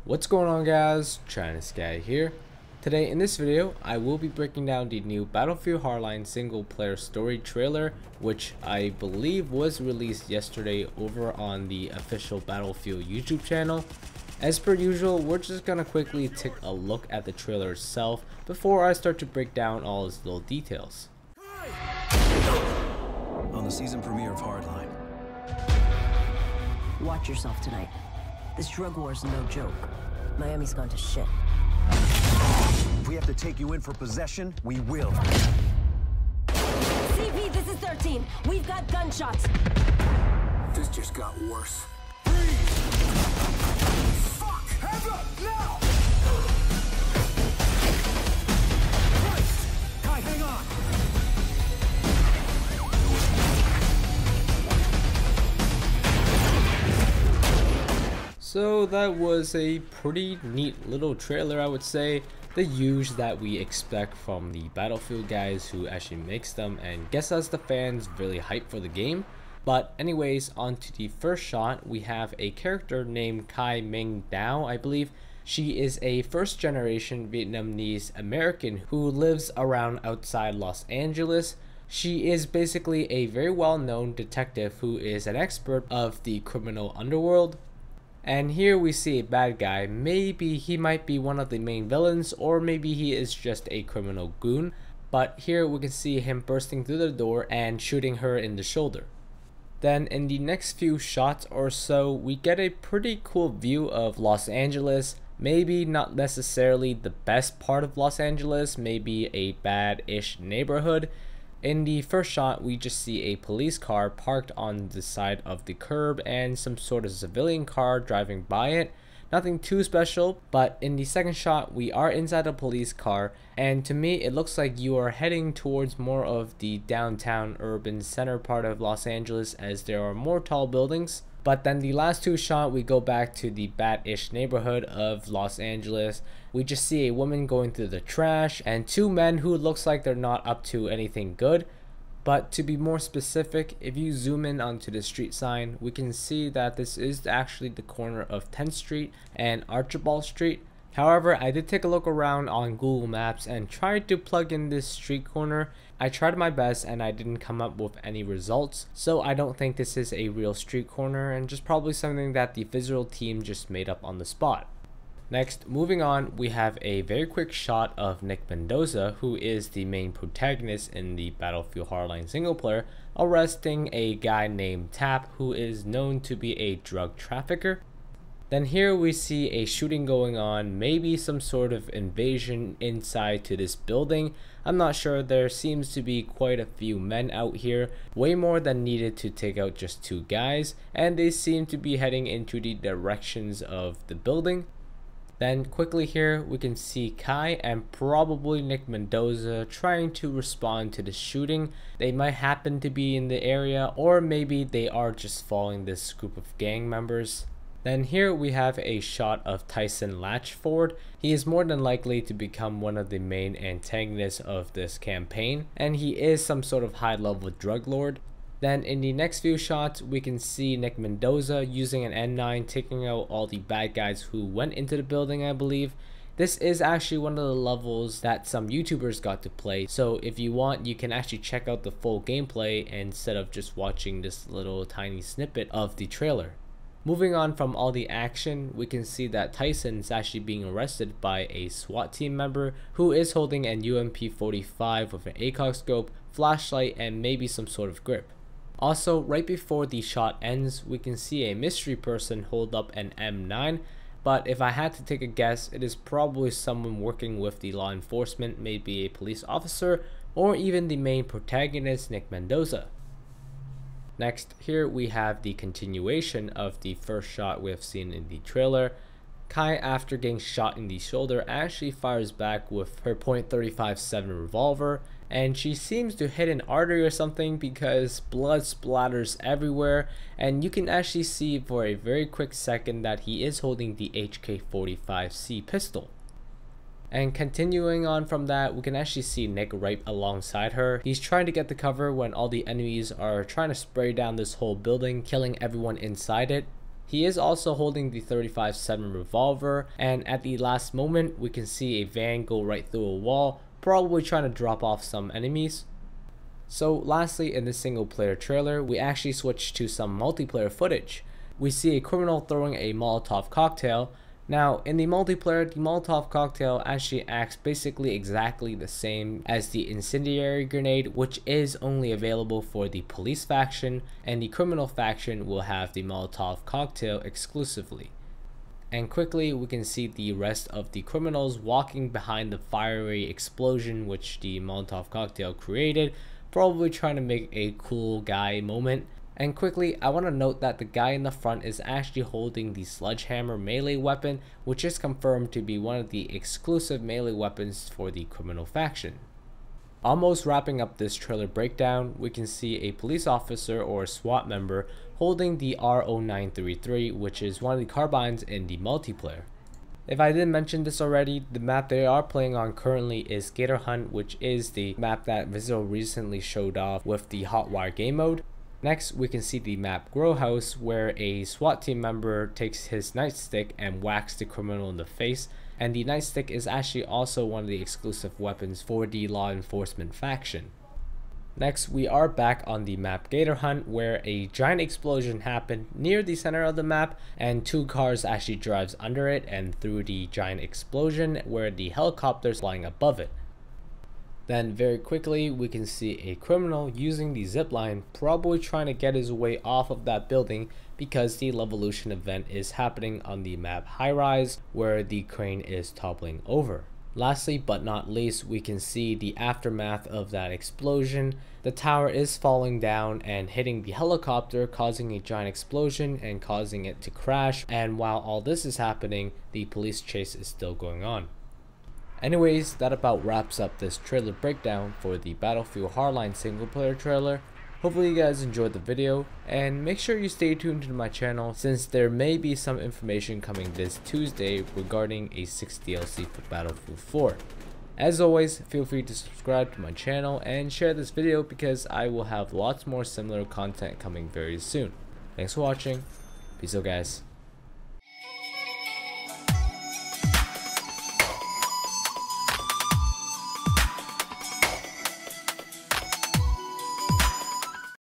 What's going on, guys? Chinese Guy here. Today in this video I will be breaking down the new Battlefield Hardline SinglePlayer Story trailer, which I believe was released yesterday over on the official Battlefield YouTube channel. As per usual, we're just gonna quickly take a look at the trailer itself before I start to break down all its little details. On the season premiere of Hardline. Watch yourself tonight. This drug war is no joke. Miami's gone to shit. If we have to take you in for possession, we will. CP, this is 13. We've got gunshots. This just got worse. Freeze! Fuck! Hands up, now! Christ! Kai, hang on! So that was a pretty neat little trailer, I would say. The huge that we expect from the Battlefield guys who actually makes them and gets us the fans really hyped for the game. But anyways, on to the first shot, we have a character named Kai Ming Dao, I believe. She is a first generation Vietnamese American who lives around outside Los Angeles. She is basically a very well known detective who is an expert of the criminal underworld. And here we see a bad guy. Maybe he might be one of the main villains, or maybe he is just a criminal goon. But here we can see him bursting through the door and shooting her in the shoulder. Then in the next few shots or so, we get a pretty cool view of Los Angeles. Maybe not necessarily the best part of Los Angeles, maybe a bad-ish neighborhood. In the first shot, we just see a police car parked on the side of the curb and some sort of civilian car driving by it. Nothing too special, but in the second shot, we are inside a police car, and to me, it looks like you are heading towards more of the downtown urban center part of Los Angeles, as there are more tall buildings. But then the last two shots, we go back to the bad-ish neighborhood of Los Angeles. We just see a woman going through the trash and two men who looks like they're not up to anything good. But to be more specific, if you zoom in onto the street sign, we can see that this is actually the corner of 10th Street and Archibald Street. However, I did take a look around on Google Maps and tried to plug in this street corner. I tried my best and I didn't come up with any results, so I don't think this is a real street corner and just probably something that the Visceral team just made up on the spot. Next, moving on, we have a very quick shot of Nick Mendoza, who is the main protagonist in the Battlefield Hardline SinglePlayer, arresting a guy named Tap, who is known to be a drug trafficker. Then here we see a shooting going on, maybe some sort of invasion inside to this building. I'm not sure, there seems to be quite a few men out here, way more than needed to take out just two guys, and they seem to be heading into the directions of the building. Then quickly here we can see Kai and probably Nick Mendoza trying to respond to the shooting. They might happen to be in the area, or maybe they are just following this group of gang members. Then here we have a shot of Tyson Latchford. He is more than likely to become one of the main antagonists of this campaign, and he is some sort of high-level drug lord. Then in the next few shots, we can see Nick Mendoza using an N9 taking out all the bad guys who went into the building, I believe. This is actually one of the levels that some YouTubers got to play, so if you want, you can actually check out the full gameplay instead of just watching this little tiny snippet of the trailer. Moving on from all the action, we can see that Tyson is actually being arrested by a SWAT team member who is holding an UMP-45 with an ACOG scope, flashlight, and maybe some sort of grip. Also, right before the shot ends, we can see a mystery person hold up an M9, but if I had to take a guess, it is probably someone working with the law enforcement, maybe a police officer, or even the main protagonist, Nick Mendoza. Next, here we have the continuation of the first shot we have seen in the trailer. Kai, after getting shot in the shoulder, actually fires back with her .357 revolver, and she seems to hit an artery or something because blood splatters everywhere, and you can actually see for a very quick second that he is holding the HK-45C pistol. And continuing on from that, we can actually see Nick right alongside her. He's trying to get the cover when all the enemies are trying to spray down this whole building, killing everyone inside it. He is also holding the 35-7 revolver, and at the last moment we can see a van go right through a wall, probably trying to drop off some enemies. So lastly, in this single player trailer, we actually switch to some multiplayer footage. We see a criminal throwing a Molotov cocktail. Now in the multiplayer, the Molotov cocktail actually acts basically exactly the same as the incendiary grenade, which is only available for the police faction, and the criminal faction will have the Molotov cocktail exclusively. And quickly we can see the rest of the criminals walking behind the fiery explosion which the Molotov cocktail created, probably trying to make a cool guy moment. And quickly, I want to note that the guy in the front is actually holding the sledgehammer melee weapon, which is confirmed to be one of the exclusive melee weapons for the criminal faction. Almost wrapping up this trailer breakdown, we can see a police officer or SWAT member holding the R0933, which is one of the carbines in the multiplayer. If I didn't mention this already, the map they are playing on currently is Gator Hunt, which is the map that Visceral recently showed off with the Hotwire game mode. Next, we can see the map Grow House, where a SWAT team member takes his nightstick and whacks the criminal in the face, and the nightstick is actually also one of the exclusive weapons for the law enforcement faction. Next, we are back on the map Gator Hunt, where a giant explosion happened near the center of the map, and two cars actually drives under it and through the giant explosion, where the helicopter's flying above it. Then very quickly we can see a criminal using the zipline, probably trying to get his way off of that building because the Levolution event is happening on the map High Rise, where the crane is toppling over. Lastly but not least, we can see the aftermath of that explosion. The tower is falling down and hitting the helicopter, causing a giant explosion and causing it to crash, and while all this is happening, the police chase is still going on. Anyways, that about wraps up this trailer breakdown for the Battlefield Hardline SinglePlayer trailer. Hopefully you guys enjoyed the video, and make sure you stay tuned to my channel since there may be some information coming this Tuesday regarding a 6th DLC for Battlefield 4. As always, feel free to subscribe to my channel and share this video because I will have lots more similar content coming very soon. Thanks for watching. Peace out guys.